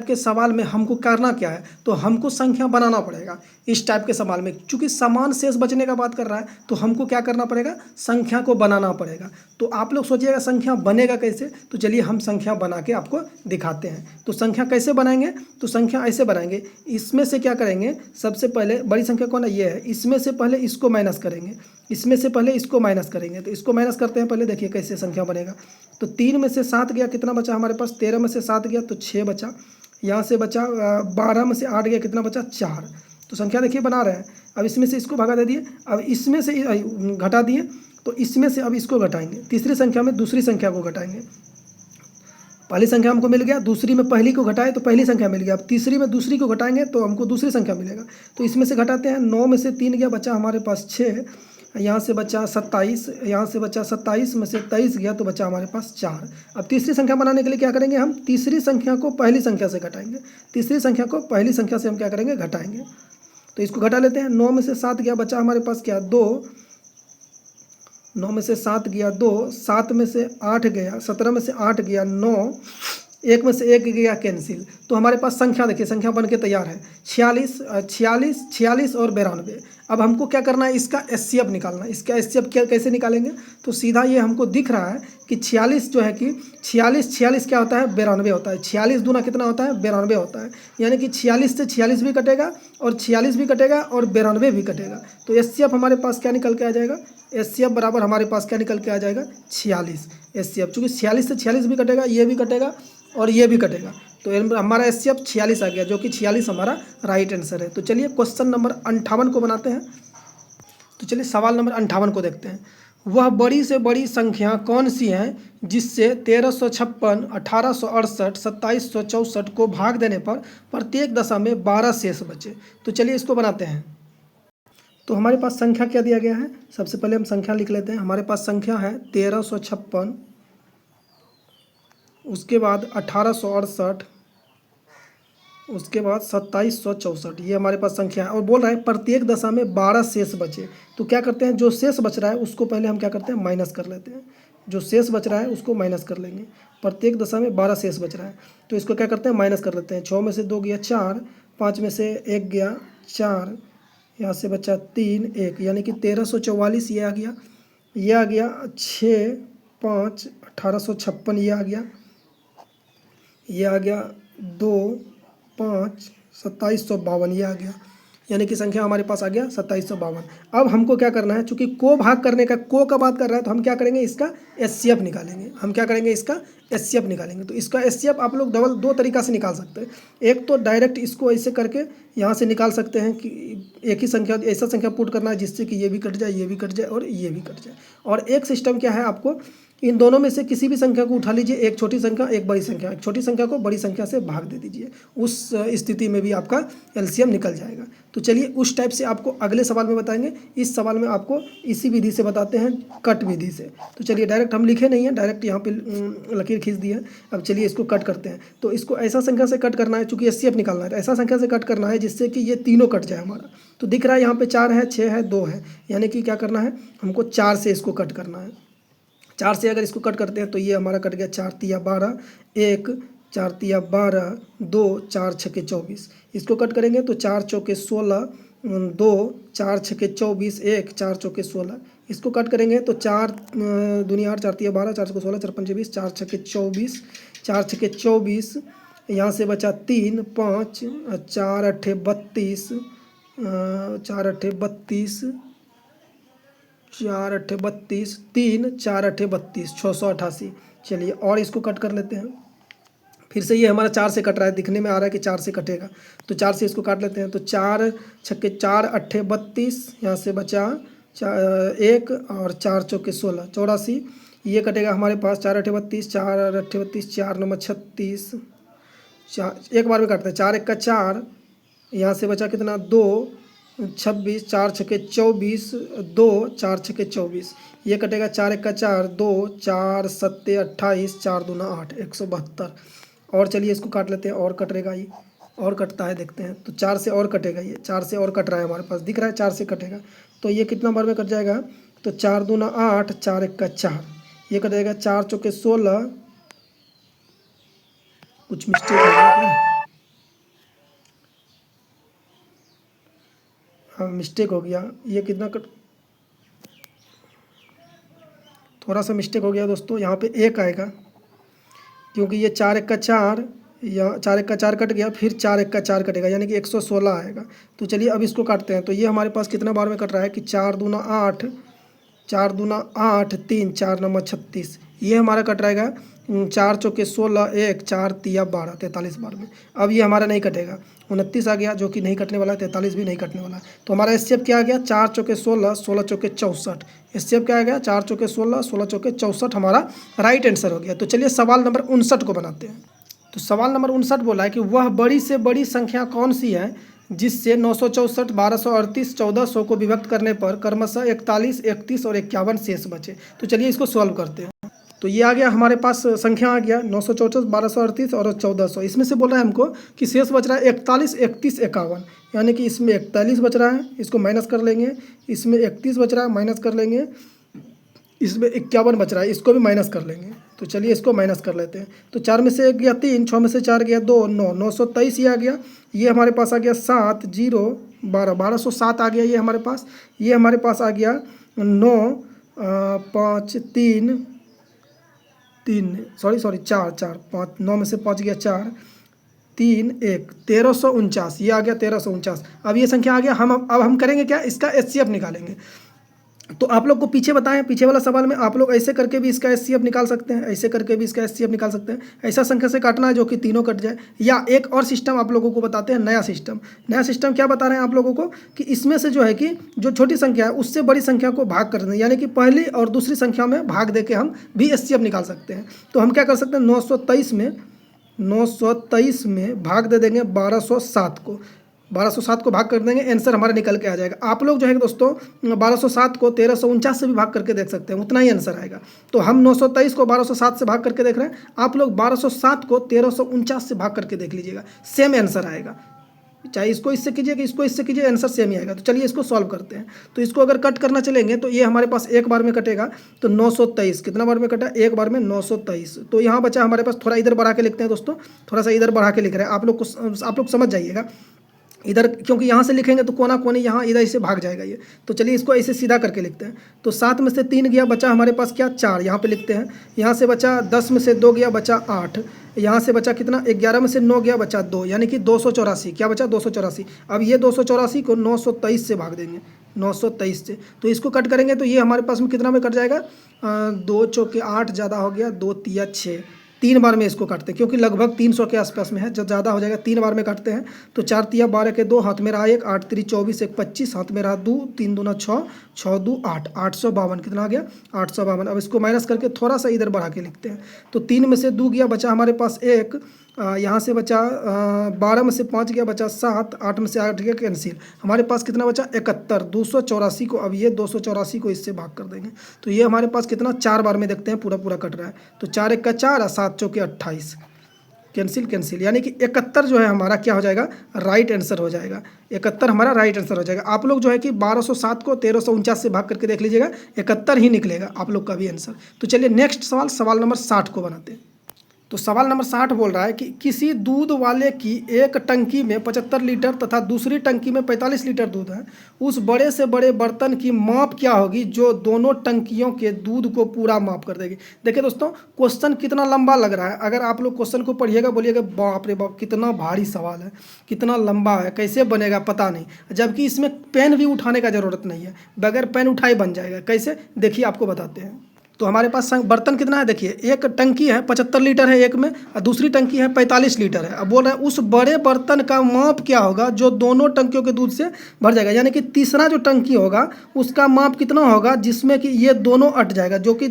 के सवाल में हमको करना क्या है, तो हमको संख्या बनाना पड़ेगा। इस टाइप के सवाल में चूंकि समान शेष बचने का बात कर रहा है, तो हमको क्या करना पड़ेगा, संख्या को बनाना पड़ेगा। तो आप लोग सोचिएगा संख्या बनेगा कैसे, तो चलिए हम संख्या बना के आपको दिखाते हैं। तो संख्या कैसे बनाएंगे, तो संख्या ऐसे बनाएंगे, इसमें से क्या करेंगे, सबसे पहले बड़ी संख्या कौन है, ये है, इसमें से पहले इसको माइनस करेंगे, इसमें से पहले इसको माइनस करेंगे। तो इसको माइनस करते हैं पहले, देखिए कैसे संख्या बनेगा। तो 3 में से 7 गया, कितना बचा हमारे पास, 13 में से 7 गया तो 6 बचा, यहाँ से बचा 12 में से 8 गया, कितना बचा 4। तो संख्या देखिए बना रहे हैं। अब इसमें से इसको भगा दे दिए, अब इसमें से घटा दिए, तो इसमें से अब इसको घटाएंगे, तीसरी संख्या में दूसरी संख्या को घटाएंगे। पहली संख्या हमको मिल गया, दूसरी में पहली को घटाए तो पहली संख्या मिल गया। अब तीसरी में दूसरी को घटाएंगे तो हमको दूसरी संख्या मिलेगा। तो इसमें से घटाते हैं, 9 में से 3 गया, बचा हमारे पास 6, यहाँ से बचा 27, यहाँ से बचा 27 में से 23 गया तो बचा हमारे पास 4। अब तीसरी संख्या बनाने के लिए क्या करेंगे, हम तीसरी संख्या को पहली संख्या से घटाएंगे, तीसरी संख्या को पहली संख्या से हम क्या करेंगे, घटाएंगे। तो इसको घटा लेते हैं, 9 में से 7 गया, बचा हमारे पास क्या 2, 9 में से 7 गया 2, 7 में से 8 गया, 17 में से 8 गया 9, 1 में से 1 गया कैंसिल। तो हमारे पास संख्या देखिए, संख्या बन के तैयार है, 46, 46, 46 और 92। अब हमको क्या करना है, इसका एचसीएफ निकालना है। इसका एचसीएफ कैसे निकालेंगे, तो सीधा ये हमको दिख रहा है कि 46 जो है कि 46 क्या होता है, 92 होता है। 46 दूना कितना होता है, 92 होता है। यानी कि 46 से 46 भी कटेगा और 46 भी कटेगा और 92 भी कटेगा। तो एचसीएफ हमारे पास क्या निकल के आ जाएगा, एचसीएफ बराबर हमारे पास क्या निकल के आ जाएगा, 46 एचसीएफ। चूँकि 46 से 46 भी कटेगा, ये भी कटेगा और ये भी कटेगा, तो हमारा एचसीएफ 46 आ गया, जो कि 46 हमारा राइट आंसर है। तो चलिए क्वेश्चन नंबर 58 को बनाते हैं। तो चलिए सवाल नंबर 58 को देखते हैं। वह बड़ी से बड़ी संख्या कौन सी है जिससे 1356, 1868, 2764 को भाग देने पर प्रत्येक दशा में 12 शेष बचे। तो चलिए इसको बनाते हैं। तो हमारे पास संख्या क्या दिया गया है, सबसे पहले हम संख्या लिख लेते हैं। हमारे पास संख्या है 1356, उसके बाद 1868, उसके बाद 2764, ये हमारे पास संख्या है। और बोल रहा है प्रत्येक दशा में 12 शेष बचे। तो क्या करते हैं, जो शेष बच रहा है उसको पहले हम क्या करते हैं, माइनस कर लेते हैं। जो शेष बच रहा है उसको माइनस कर लेंगे। प्रत्येक दशा में 12 शेष बच रहा है, तो इसको क्या करते हैं, माइनस कर लेते हैं। 6 में से 2 गया 4, 5 में से 1 गया 4, यहाँ से बचा 3, 1, यानी कि 1344 ये आ गया, ये आ गया 6, 5, 1856 ये आ गया, ये आ गया 2, 5, 2752 ये आ गया, यानी कि संख्या हमारे पास आ गया 2752। अब हमको क्या करना है, चूंकि को भाग करने का, को का बात कर रहा है, तो हम क्या करेंगे, इसका एचसीएफ निकालेंगे। हम क्या करेंगे, इसका एचसीएफ निकालेंगे। तो इसका एचसीएफ आप लोग दो तरीका से निकाल सकते हैं। एक तो डायरेक्ट इसको ऐसे करके यहाँ से निकाल सकते हैं कि एक ही संख्या, ऐसा संख्या पुट करना है जिससे कि ये भी कट जाए, ये भी कट जाए और ये भी कट जाए। और एक सिस्टम क्या है, आपको इन दोनों में से किसी भी संख्या को उठा लीजिए, एक छोटी संख्या एक बड़ी संख्या, एक छोटी संख्या को बड़ी संख्या से भाग दे दीजिए, उस स्थिति में भी आपका एलसीएम निकल जाएगा। तो चलिए उस टाइप से आपको अगले सवाल में बताएंगे। इस सवाल में आपको इसी विधि से बताते हैं, कट विधि से। तो चलिए डायरेक्ट हम लिखे नहीं है, डायरेक्ट यहाँ पे लकीर खींच दी है। अब चलिए इसको कट करते हैं। तो इसको ऐसा संख्या से कट करना है, चूँकि एचसीएफ निकालना है, तो ऐसा संख्या से कट करना है जिससे कि ये तीनों कट जाए हमारा। तो दिख रहा है यहाँ पे 4 है, 6 है, 2 है, यानी कि क्या करना है, हमको 4 से इसको कट करना है। 4 से अगर इसको कट करते हैं तो ये हमारा कट गया 4 तिया 12, 1 4 तिया 12, 2 4 छके 24। इसको कट करेंगे तो 4 चौके 16, 2 4 छके 24, 1 4 चौके 16। इसको कट करेंगे तो 4 दूनी 8, 4 तिया 12, 4 चौके 16, 4 पंचे 20, 4 छके 24, 4 छके 24। यहाँ से बचा 3 5, 4 अट्ठे 32, 4 अट्ठे 32, 4 अट्ठे 32, 3 4 अट्ठे 32, 688। चलिए और इसको कट कर लेते हैं। फिर से ये हमारा 4 से कट रहा है, दिखने में आ रहा है कि 4 से कटेगा, तो 4 से इसको काट लेते हैं। तो 4 छक्के 4 अट्ठे 32, यहाँ से बचा 1 और 4 चौके 16, 84। ये कटेगा हमारे पास 4 अट्ठे 32, 4 अट्ठे 32, 4 नंबर 36, 4 एक बार में काटते हैं। 4 1 का 4, यहाँ से बचा कितना 2 26, 4 छके 24, 2 4 छके 24। ये कटेगा 4 1 का 4, 2 4 7 28, 4 दूना 8, 172। और चलिए इसको काट लेते हैं, और कटेगा ये, और कटता है देखते हैं। तो 4 से और कटेगा, ये 4 से और कट रहा है हमारे पास, दिख रहा है 4 से कटेगा। तो ये कितना बार में कट जाएगा, तो 4 दूना 8, 4 1 का 4। ये कटेगा 4 चौके 16, कुछ मिस्टेक हो गया क्या? हाँ मिस्टेक हो गया, ये कितना कट, थोड़ा सा मिस्टेक हो गया दोस्तों। यहाँ पे 1 आएगा, क्योंकि ये 4 1 का 4, या 4 1 का 4 कट गया, फिर 4 1 का 4 कटेगा, यानी कि 116 आएगा। तो चलिए अब इसको काटते हैं। तो ये हमारे पास कितना बार में कट रहा है कि 4 दूना 8, 4 दूना 8, 3 4 नंबर 36। ये हमारा कट रहेगा 4 चौके 16, 1 4 तिया 12, 43 बार में। अब ये हमारा नहीं कटेगा, 29 आ गया जो कि नहीं कटने वाला है, 43 भी नहीं कटने वाला है। तो हमारा एससीएफ क्या आ गया, 4 चौके 16, 16 चौके 64। एससीएफ क्या आ गया, 4 चौके 16, 16 चौके 64 हमारा राइट आंसर हो गया। तो चलिए सवाल नंबर 59 को बनाते हैं। तो सवाल नंबर 59 बोला है कि वह बड़ी से बड़ी संख्या कौन सी है जिससे 964, 1238, 1400 को विभक्त करने पर क्रमशः 41, 31 और 51 शेष बचे। तो चलिए इसको सॉल्व करते हैं। तो ये आ गया हमारे पास, संख्या आ गया 964, 1238 और 1400। इसमें से बोल रहा है हमको कि शेष बच रहा है 41, 31, 51, यानी कि इसमें 41 बच रहा है, इसको माइनस कर लेंगे। इसमें 31 बच रहा है, माइनस कर लेंगे। इसमें 51 बच रहा है, इसको भी माइनस कर लेंगे। तो चलिए इसको माइनस कर लेते हैं। तो 4 में से 1 गया 3, 6 में से 4 गया 2, 9, 923 ये आ गया। ये हमारे पास आ गया 7, 0, 12, 1207 आ गया ये हमारे पास। ये हमारे पास आ गया 9, 5, 3, 4, 4, 5, 9 में से 5 गया 4, 3, 1, 1349 ये आ गया, 1349। अब ये संख्या आ गया। अब हम करेंगे क्या, इसका एचसीएफ निकालेंगे। तो आप लोग को पीछे बताएं, पीछे वाला सवाल में आप लोग ऐसे करके भी इसका एचसीएफ निकाल सकते हैं, ऐसे करके भी इसका एचसीएफ निकाल सकते हैं। ऐसा संख्या से काटना है जो कि तीनों कट जाए। या एक और सिस्टम आप लोगों को बताते हैं, नया सिस्टम। नया सिस्टम क्या बता रहे हैं आप लोगों को कि इसमें से जो है कि जो छोटी संख्या है उससे बड़ी संख्या को भाग कर दें, यानी कि पहली और दूसरी संख्या में भाग दे के हम भी एचसीएफ निकाल सकते हैं। तो हम क्या कर सकते हैं, 923 में भाग दे देंगे 1207 को। 1207 को भाग कर देंगे, आंसर हमारा निकल के आ जाएगा। आप लोग जो है दोस्तों 1207 को 1349 से भी भाग करके देख सकते हैं, उतना ही आंसर आएगा। तो हम 923 को 1207 से भाग करके देख रहे हैं, आप लोग 1207 को 1349 से भाग करके देख लीजिएगा, सेम आंसर आएगा। चाहे इसको इससे कीजिए कि इसको इससे कीजिए, आंसर सेम ही आएगा। तो चलिए इसको सॉल्व करते हैं। तो इसको अगर कट करना चलेंगे तो ये हमारे पास एक बार में कटेगा। तो 923 कितना बार में कटा, एक बार में 923। तो यहाँ बचा हमारे पास, थोड़ा इधर बढ़ा के लिखते हैं दोस्तों, थोड़ा सा इधर बढ़ा के लिख रहे हैं। आप लोग समझ जाइएगा इधर, क्योंकि यहाँ से लिखेंगे तो कोना कोनी यहाँ इधर से भाग जाएगा ये। तो चलिए इसको ऐसे सीधा करके लिखते हैं। तो 7 में से 3 गया, बचा हमारे पास क्या 4, यहाँ पे लिखते हैं। यहाँ से बचा 10 में से 2 गया, बचा 8। यहाँ से बचा कितना, 11 में से 9 गया, बचा 2, यानी कि 284। क्या बचा, 284। अब ये 284 को 923 से भाग देंगे, 923 से। तो इसको कट करेंगे तो ये हमारे पास में कितना में कट जाएगा, 2 चौके 8 ज़्यादा हो गया, 2 तिया 6। 3 बार में इसको काटते हैं, क्योंकि लगभग 300 के आसपास में है, जब ज़्यादा हो जाएगा 3 बार में काटते हैं। तो 4 तिया 12 के 2, हाथ में रहा 1, 8 3 24, 1 25, हाथ में रहा 2, 3 दूना 6, 6 2 8, 852 कितना आ गया, 852। अब इसको माइनस करके थोड़ा सा इधर बढ़ा के लिखते हैं। तो 3 में से 2 गया, बचा हमारे पास 1, यहाँ से बचा 12 में से 5 गया, बचा 7, 8 में से 8 गया, कैंसिल। हमारे पास कितना बचा, 71, 284 को। अब ये 284 को इससे भाग कर देंगे। तो ये हमारे पास कितना, 4 बार में देखते हैं, पूरा पूरा कट रहा है। तो 4 1 का 4 और 7 चौके 28, कैंसिल, यानी कि 71 जो है हमारा क्या हो जाएगा, राइट आंसर हो जाएगा। 71 हमारा राइट आंसर हो जाएगा। आप लोग जो है कि 1207 को 1349 से भाग करके देख लीजिएगा, 71 ही निकलेगा आप लोग का भी आंसर। तो चलिए नेक्स्ट सवाल, सवाल नंबर 60 को बनाते हैं। तो सवाल नंबर 60 बोल रहा है कि किसी दूध वाले की एक टंकी में 75 लीटर तथा दूसरी टंकी में 45 लीटर दूध है। उस बड़े से बड़े बर्तन की माप क्या होगी जो दोनों टंकियों के दूध को पूरा माप कर देगी। देखिए दोस्तों, क्वेश्चन कितना लंबा लग रहा है। अगर आप लोग क्वेश्चन को पढ़िएगा बोलिएगा बाप रे बाप कितना भारी सवाल है, कितना लंबा है, कैसे बनेगा पता नहीं। जबकि इसमें पेन भी उठाने का ज़रूरत नहीं है, बगैर पेन उठाए बन जाएगा। कैसे, देखिए आपको बताते हैं। तो हमारे पास बर्तन कितना है, देखिए एक टंकी है 75 लीटर है एक में, और दूसरी टंकी है 45 लीटर है। अब बोल रहे हैं उस बड़े बर्तन का माप क्या होगा जो दोनों टंकियों के दूध से भर जाएगा। यानी कि तीसरा जो टंकी होगा उसका माप कितना होगा जिसमें कि ये दोनों अट जाएगा, जो कि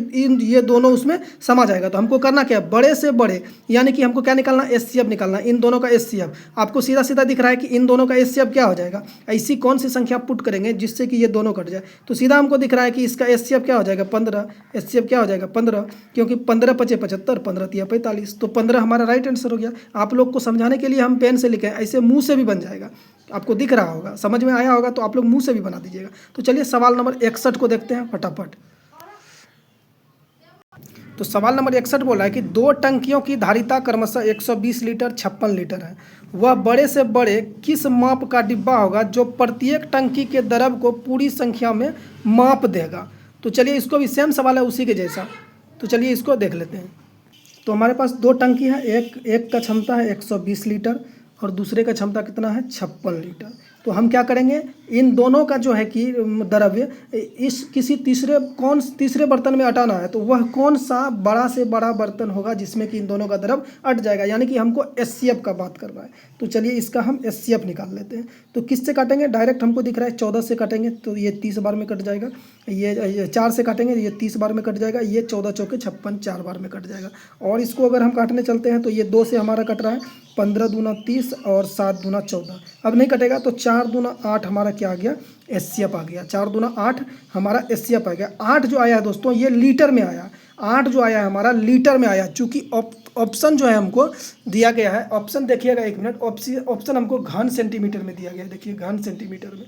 ये दोनों उसमें समा जाएगा। तो हमको करना क्या है, बड़े से बड़े यानी कि हमको क्या निकालना, एचसीएफ निकालना, इन दोनों का एचसीएफ। आपको सीधा सीधा दिख रहा है कि इन दोनों का एचसीएफ क्या हो जाएगा। ऐसी कौन सी संख्या पुट करेंगे जिससे कि ये दोनों कट जाए। तो सीधा हमको दिख रहा है कि इसका एचसीएफ क्या हो जाएगा 15, एचसीएफ क्या हो जाएगा 15, क्योंकि 15 पचे 75, 15 तिया 45, तो 15 हमारा राइट आंसर हो गया। आप लोग को समझाने के लिए हम पेन से लिखे, ऐसे मुंह से भी बन जाएगा। आपको दिख रहा होगा, समझ में आया होगा तो आप लोग मुंह से भी बना दीजिएगा। तो चलिए सवाल नंबर 61 को देखते हैं फटाफट। तो सवाल नंबर 61 बोला है कि दो टंकियों की धारिता क्रमशः 120 लीटर 56 लीटर है। वह बड़े से बड़े किस माप का डिब्बा होगा जो प्रत्येक टंकी के द्रव को पूरी संख्या में माप देगा। तो चलिए इसको भी सेम सवाल है उसी के जैसा, तो चलिए इसको देख लेते हैं। तो हमारे पास दो टंकी है, एक का क्षमता है 120 लीटर और दूसरे का क्षमता कितना है 56 लीटर। तो हम क्या करेंगे, इन दोनों का जो है कि द्रव्य इस किसी तीसरे बर्तन में अटाना है। तो वह कौन सा बड़ा से बड़ा बर्तन होगा जिसमें कि इन दोनों का द्रव अट जाएगा, यानी कि हमको एचसीएफ का बात करना है। तो चलिए इसका हम एचसीएफ निकाल लेते हैं। तो किससे काटेंगे, डायरेक्ट हमको दिख रहा है 14 से काटेंगे तो ये 30 बार में कट जाएगा। ये 4 से काटेंगे ये 30 बार में कट जाएगा। ये 14 चौके 56 4 बार में कट जाएगा। और इसको अगर हम काटने चलते हैं तो ये 2 से हमारा कट रहा है, 15 दूना 30 और 7 दूना 14। अब नहीं कटेगा तो 4 दूना 8 हमारा क्या आ गया, एचसीएफ आ गया। 4 दूना 8 हमारा एचसीएफ आ गया। 8 जो आया है दोस्तों ये लीटर में आया, 8 जो आया है हमारा लीटर में आया। चूँकि ऑप्शन जो है हमको दिया गया है, ऑप्शन देखिएगा एक मिनट, ऑप्शन हमको घन सेंटीमीटर में दिया गया है। देखिए घन सेंटीमीटर में,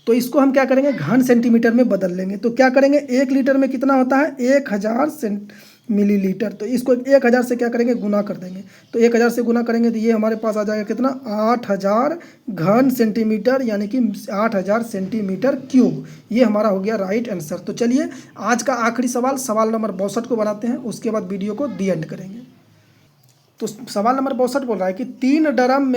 तो इसको हम क्या करेंगे घन सेंटीमीटर में बदल लेंगे। तो क्या करेंगे, 1 लीटर में कितना होता है 1000 मिलीलीटर। तो इसको 1000 से क्या करेंगे गुना कर देंगे। तो 1000 से गुना करेंगे तो ये हमारे पास आ जाएगा कितना 8000 घन सेंटीमीटर, यानी कि 8000 सेंटीमीटर क्यूब। ये हमारा हो गया राइट आंसर। तो चलिए आज का आखिरी सवाल, सवाल नंबर 62 को बनाते हैं, उसके बाद वीडियो को दी एंड करेंगे। तो सवाल नंबर 62 बोल रहा है कि तीन ड्रम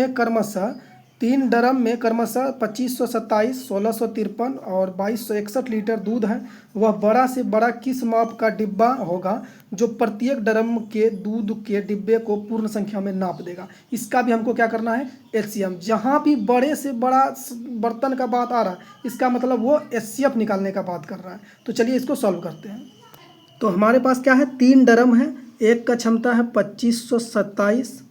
में क्रमशः 2527, 1653 और 2261 लीटर दूध है। वह बड़ा से बड़ा किस माप का डिब्बा होगा जो प्रत्येक ड्रम के दूध के डिब्बे को पूर्ण संख्या में नाप देगा। इसका भी हमको क्या करना है, एचसीएफ। जहाँ भी बड़े से बड़ा बर्तन का बात आ रहा है इसका मतलब वो एचसीएफ निकालने का बात कर रहा है। तो चलिए इसको सॉल्व करते हैं। तो हमारे पास क्या है, 3 ड्रम है, एक का क्षमता है 2527,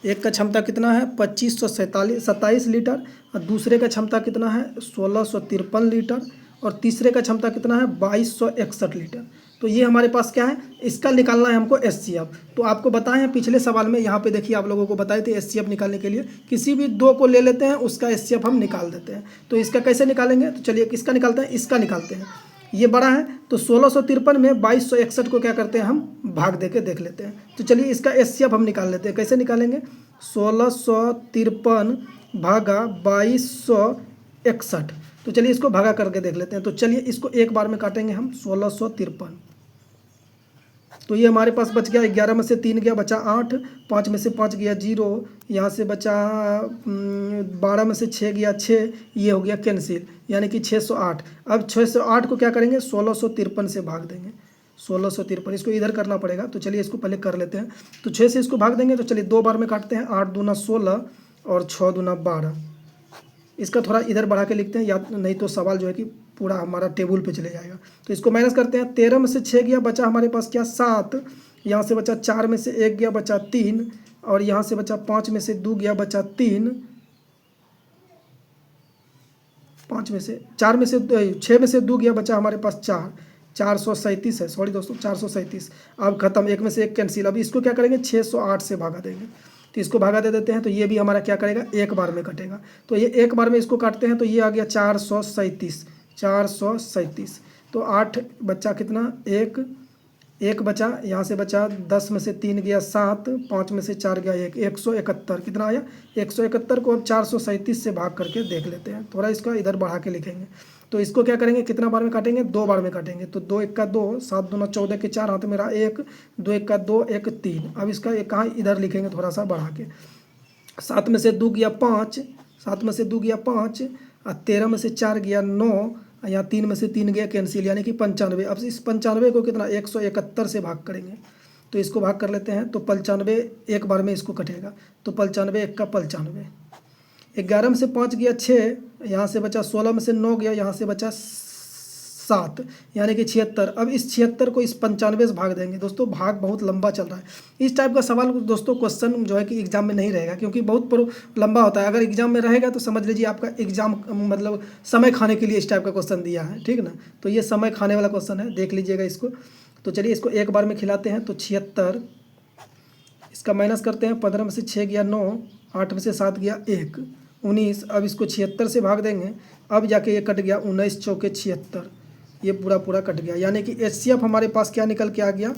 एक का क्षमता कितना है 2527 लीटर, और दूसरे का क्षमता कितना है 1653 लीटर, और तीसरे का क्षमता कितना है 2261 लीटर। तो ये हमारे पास क्या है, इसका निकालना है हमको एचसीएफ। तो आपको बताए हैं पिछले सवाल में, यहाँ पे देखिए आप लोगों को बताए थे एचसीएफ निकालने के लिए किसी भी दो को ले लेते हैं उसका एचसीएफ हम निकाल देते हैं। तो इसका कैसे निकालेंगे, तो चलिए किसका निकालते हैं, इसका निकालते हैं। ये बड़ा है तो 1653 में 2261 को क्या करते हैं हम भाग दे के देख लेते हैं। तो चलिए इसका एचसीएफ हम निकाल लेते हैं। कैसे निकालेंगे, 1653 भागा 2261। तो चलिए इसको भागा करके देख लेते हैं। तो चलिए इसको एक बार में काटेंगे हम 1653। तो ये हमारे पास बच गया 11 में से 3 गया बचा 8, 5 में से 5 गया 0, यहाँ से बचा 12 में से 6 गया 6, ये हो गया कैंसिल, यानी कि 608। अब 608 को क्या करेंगे 1653 से भाग देंगे, 1653 इसको इधर करना पड़ेगा। तो चलिए इसको पहले कर लेते हैं। तो 6 से इसको भाग देंगे तो चलिए 2 बार में काटते हैं, 8 दूना 16 और 6 दूना 12। इसका थोड़ा इधर बढ़ा के लिखते हैं, या नहीं तो सवाल जो है कि पूरा हमारा टेबल पे चले जाएगा। तो इसको माइनस करते हैं, 13 में से 6 गया बचा हमारे पास क्या 7, यहाँ से बचा 4 में से 1 गया बचा 3, और यहाँ से बचा 5 में से 2 गया बचा 3, 5 में से 4 में से 6 में से 2 गया बचा हमारे पास 4, 437 है, सॉरी दोस्तों 437। अब खत्म, 1 में से 1 कैंसिल। अब इसको क्या करेंगे 608 से भागा देंगे। तो इसको भागा दे देते हैं, तो ये भी हमारा क्या करेगा एक बार में कटेगा। तो ये एक बार में इसको काटते हैं तो ये आ गया 437। तो 8 बच्चा कितना 1 एक बचा, यहाँ से बचा 10 में से 3 गया 7, 5 में से 4 गया 1, 171 कितना आया 171 को अब 437 से भाग करके देख लेते हैं। थोड़ा इसका इधर बढ़ा के लिखेंगे। तो इसको क्या करेंगे, कितना बार में काटेंगे, 2 बार में काटेंगे। तो 2 1 का 2, 7 दूना 14 के 4, हाथ में रहा 1, 2 1 का 2, 1 3। अब इसका एक कहाँ इधर लिखेंगे थोड़ा सा बढ़ा के। 7 में से 2 गया 5, 7 में से 2 गया 5, और 13 में से 4 गया 9, यहाँ 3 में से 3 गया कैंसिल, यानी कि 95। अब इस 95 को कितना 171 से भाग करेंगे। तो इसको भाग कर लेते हैं। तो 95 एक बार में इसको कटेगा। तो 95 1 का 95। 11 में से 5 गया 6, यहाँ से बचा 16 में से 9 गया, यहाँ से बचा 7, यानी कि 76। अब इस 76 को इस 95 से भाग देंगे। दोस्तों भाग बहुत लंबा चल रहा है। इस टाइप का सवाल दोस्तों क्वेश्चन जो है कि एग्जाम में नहीं रहेगा, क्योंकि बहुत लंबा होता है। अगर एग्जाम में रहेगा तो समझ लीजिए आपका एग्जाम मतलब समय खाने के लिए इस टाइप का क्वेश्चन दिया है, ठीक ना। तो ये समय खाने वाला क्वेश्चन है, देख लीजिएगा इसको। तो चलिए इसको एक बार में खिलाते हैं। तो 76, इसका माइनस करते हैं। 15 में से 6 गया 9, 8 में से 7 गया 1, 19। अब इसको 76 से भाग देंगे। अब जाके ये कट गया 19 चौके 76, ये पूरा कट गया। यानी कि HCF हमारे पास क्या निकल के आ गया,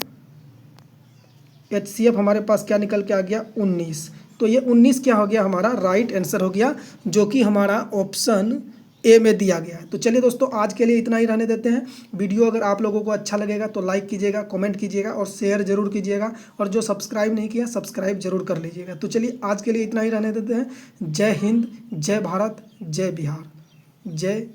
HCF हमारे पास क्या निकल के आ गया 19। तो ये 19 क्या हो गया, हमारा राइट आंसर हो गया, जो कि हमारा ऑप्शन ए में दिया गया है। तो चलिए दोस्तों आज के लिए इतना ही रहने देते हैं। वीडियो अगर आप लोगों को अच्छा लगेगा तो लाइक कीजिएगा, कमेंट कीजिएगा और शेयर जरूर कीजिएगा। और जो सब्सक्राइब नहीं किया सब्सक्राइब जरूर कर लीजिएगा। तो चलिए आज के लिए इतना ही रहने देते हैं। जय हिंद, जय भारत, जय बिहार, जय